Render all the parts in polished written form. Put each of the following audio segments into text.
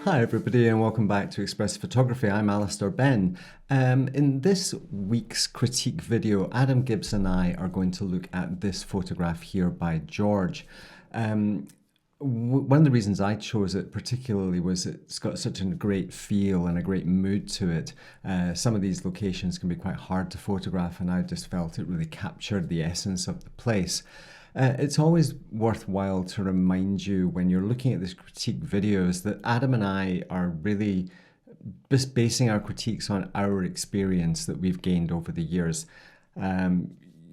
Hi everybody and welcome back to Expressive Photography. I'm Alister Benn. In this week's critique video, Adam Gibbs and I are going to look at this photograph here by George. One of the reasons I chose it particularly was it's got such a great feel and a great mood to it. Some of these locations can be quite hard to photograph, and I just felt it really captured the essence of the place. It's always worthwhile to remind you when you're looking at these critique videos that Adam and I are really just basing our critiques on our experience that we've gained over the years.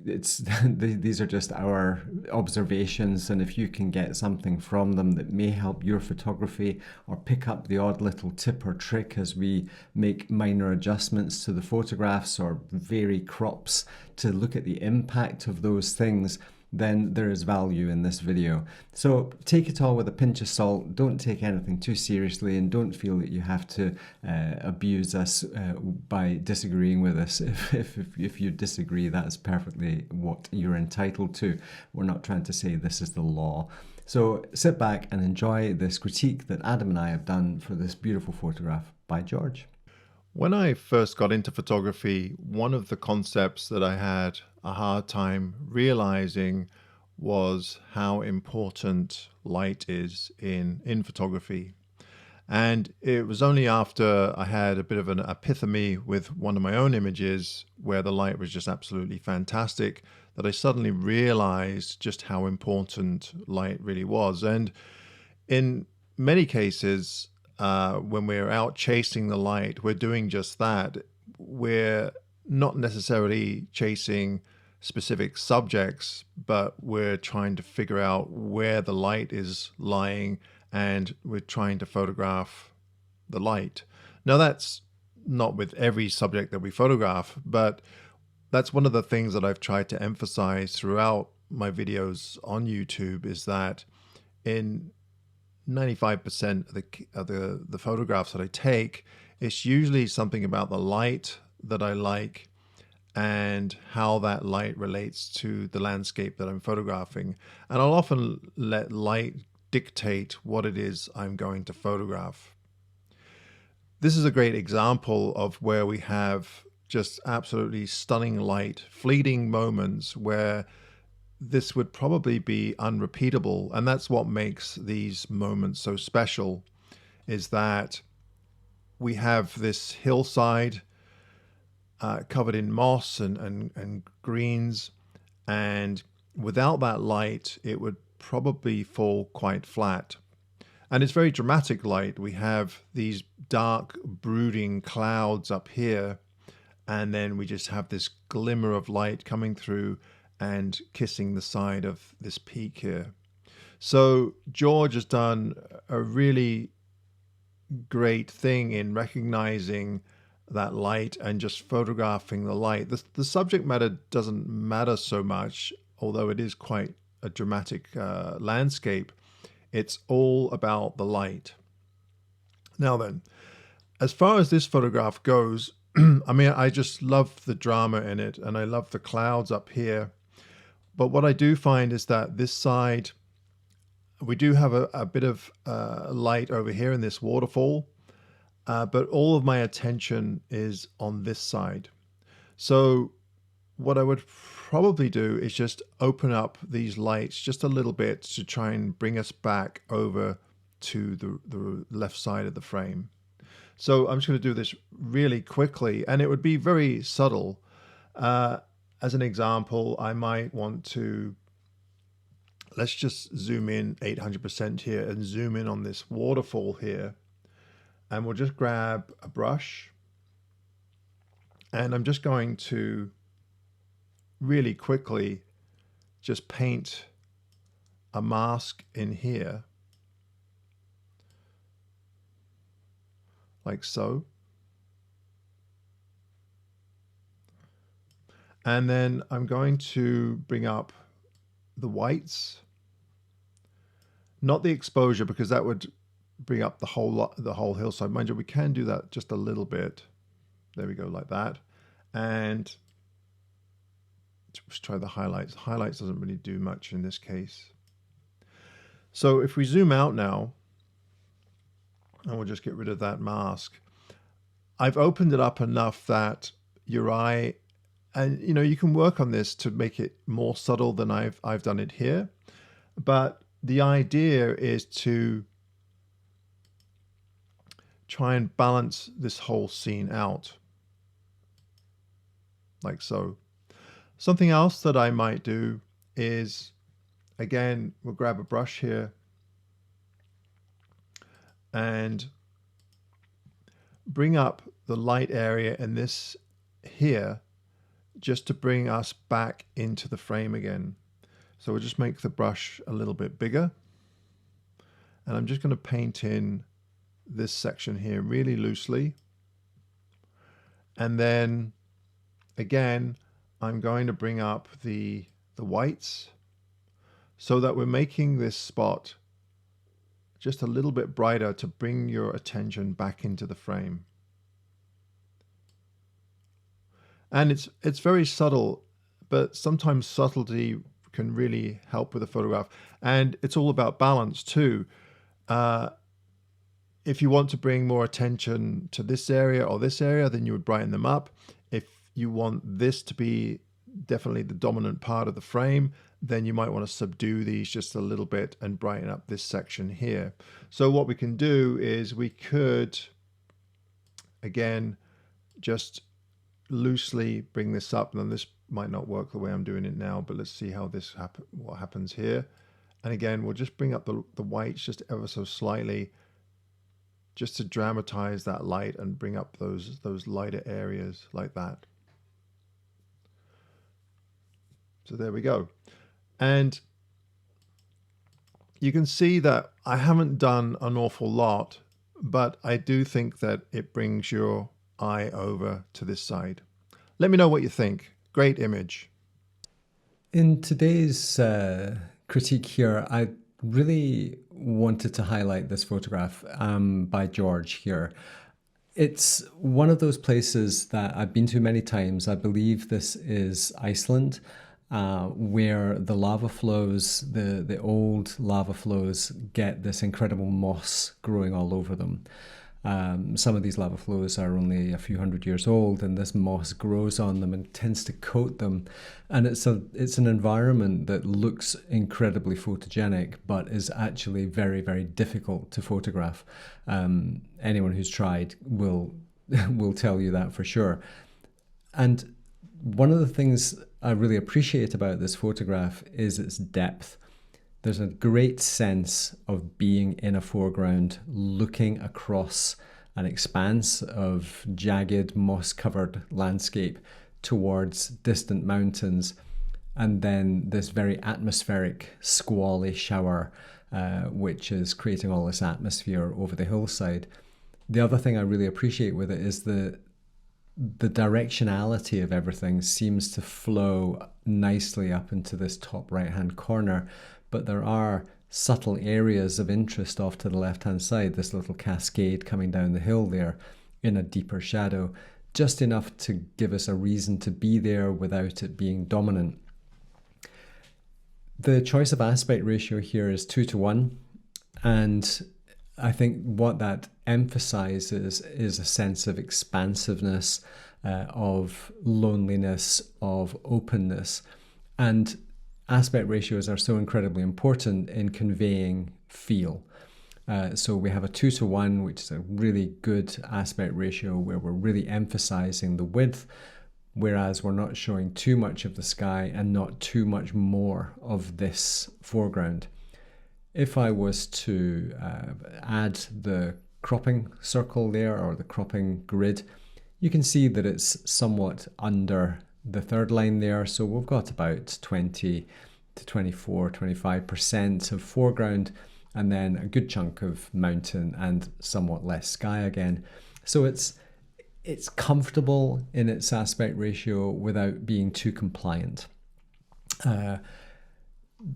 It's these are just our observations, and if you can get something from them that may help your photography or pick up the odd little tip or trick as we make minor adjustments to the photographs or vary crops to look at the impact of those things, then there is value in this video. So take it all with a pinch of salt. Don't take anything too seriously, and don't feel that you have to abuse us by disagreeing with us. If you disagree, that's perfectly what you're entitled to. We're not trying to say this is the law. So sit back and enjoy this critique that Adam and I have done for this beautiful photograph by George. When I first got into photography, one of the concepts that I had a hard time realizing was how important light is in photography. And it was only after I had a bit of an epiphany with one of my own images where the light was just absolutely fantastic that I suddenly realized just how important light really was. And in many cases, when we're out chasing the light, we're doing just that. We're not necessarily chasing specific subjects, but we're trying to figure out where the light is lying, and we're trying to photograph the light. Now, that's not with every subject that we photograph, but that's one of the things that I've tried to emphasize throughout my videos on YouTube, is that in 95% of the photographs that I take, it's usually something about the light that I like and how that light relates to the landscape that I'm photographing. And I'll often let light dictate what it is I'm going to photograph. This is a great example of where we have just absolutely stunning light, fleeting moments where this would probably be unrepeatable. And that's what makes these moments so special, is that we have this hillside covered in moss and greens. And without that light, it would probably fall quite flat. And it's very dramatic light. We have these dark, brooding clouds up here. And then we just have this glimmer of light coming through and kissing the side of this peak here. So George has done a really great thing in recognizing that light and just photographing the light. The subject matter doesn't matter so much, although it is quite a dramatic landscape. It's all about the light. Now then, as far as this photograph goes, I mean, I just love the drama in it, and I love the clouds up here. But what I do find is that this side, we do have a bit of light over here in this waterfall, but all of my attention is on this side. So what I would probably do is just open up these lights just a little bit to try and bring us back over to the left side of the frame. So I'm just going to do this really quickly, and it would be very subtle. As an example, I might want to, let's just zoom in 800% here and zoom in on this waterfall here. And we'll just grab a brush, and I'm just going to really quickly just paint a mask in here, like so. And then I'm going to bring up the whites, not the exposure, because that would bring up the whole hillside. Mind you, we can do that just a little bit. There we go, like that. And let's try the highlights. Highlights doesn't really do much in this case. So if we zoom out now, And we'll just get rid of that mask. I've opened it up enough that your eye, and you can work on this to make it more subtle than I've done it here. But the idea is to try and balance this whole scene out, like so. Something else that I might do is, again, we'll grab a brush here and bring up the light area in this here, just to bring us back into the frame again. So we'll just make the brush a little bit bigger. And I'm just going to paint in this section here really loosely. And then again, I'm going to bring up the whites so that we're making this spot just a little bit brighter to bring your attention back into the frame. And it's very subtle, but sometimes subtlety can really help with a photograph. And it's all about balance too. If you want to bring more attention to this area or this area, then you would brighten them up. If you want this to be definitely the dominant part of the frame, then you might want to subdue these just a little bit and brighten up this section here. So what we can do is we could, again, just loosely bring this up. And this might not work the way I'm doing it now, but let's see how what happens here. And again, we'll just bring up the whites just ever so slightly, just to dramatize that light and bring up those lighter areas like that. So there we go. And you can see that I haven't done an awful lot, but I do think that it brings your eye over to this side. Let me know what you think. Great image. In today's critique here, I really wanted to highlight this photograph by George here. It's one of those places that I've been to many times. I believe this is Iceland, where the lava flows, the old lava flows, get this incredible moss growing all over them. Some of these lava flows are only a few hundred years old, and this moss grows on them and tends to coat them. And it's an environment that looks incredibly photogenic, but is actually very, very difficult to photograph. Anyone who's tried will tell you that for sure. And one of the things I really appreciate about this photograph is its depth. There's a great sense of being in a foreground, looking across an expanse of jagged, moss-covered landscape towards distant mountains, and then this very atmospheric, squally shower, which is creating all this atmosphere over the hillside. The other thing I really appreciate with it is the directionality of everything seems to flow nicely up into this top right-hand corner, but there are subtle areas of interest off to the left-hand side, this little cascade coming down the hill there in a deeper shadow, just enough to give us a reason to be there without it being dominant. The choice of aspect ratio here is 2:1, and I think what that emphasizes is a sense of expansiveness, of loneliness, of openness. And aspect ratios are so incredibly important in conveying feel. So we have a 2:1, which is a really good aspect ratio where we're really emphasizing the width, whereas we're not showing too much of the sky and not too much more of this foreground. If I was to add the cropping circle there, or the cropping grid, you can see that it's somewhat under the third line there. So we've got about 20 to 24, 25% of foreground, and then a good chunk of mountain and somewhat less sky again. So it's comfortable in its aspect ratio without being too compliant.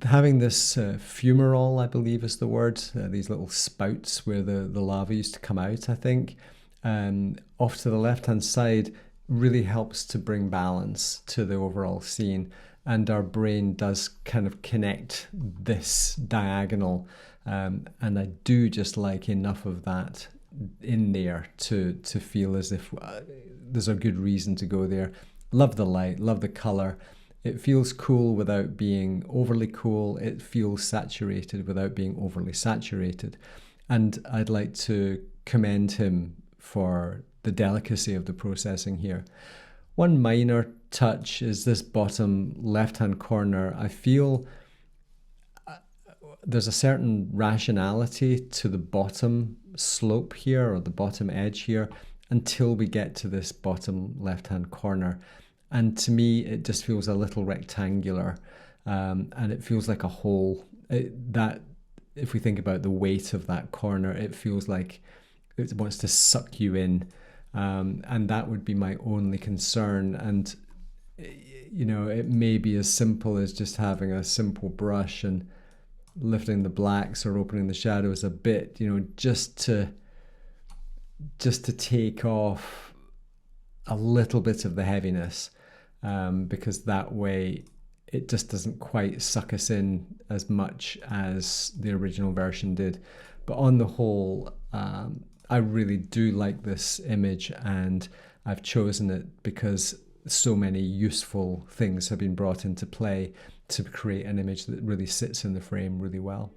Having this fumarole, I believe is the word, these little spouts where the lava used to come out, I think, off to the left-hand side really helps to bring balance to the overall scene. And our brain does kind of connect this diagonal. And I do just like enough of that in there to feel as if there's a good reason to go there. Love the light, love the color. It feels cool without being overly cool. It feels saturated without being overly saturated. And I'd like to commend him for the delicacy of the processing here. One minor touch is this bottom left-hand corner. I feel there's a certain rationality to the bottom slope here, or the bottom edge here, until we get to this bottom left-hand corner. And to me, it just feels a little rectangular, and it feels like a hole. That, if we think about the weight of that corner, it feels like it wants to suck you in, and that would be my only concern. And it may be as simple as just having a simple brush and lifting the blacks or opening the shadows a bit, just to take off a little bit of the heaviness, because that way it just doesn't quite suck us in as much as the original version did. But on the whole, I really do like this image, and I've chosen it because so many useful things have been brought into play to create an image that really sits in the frame really well.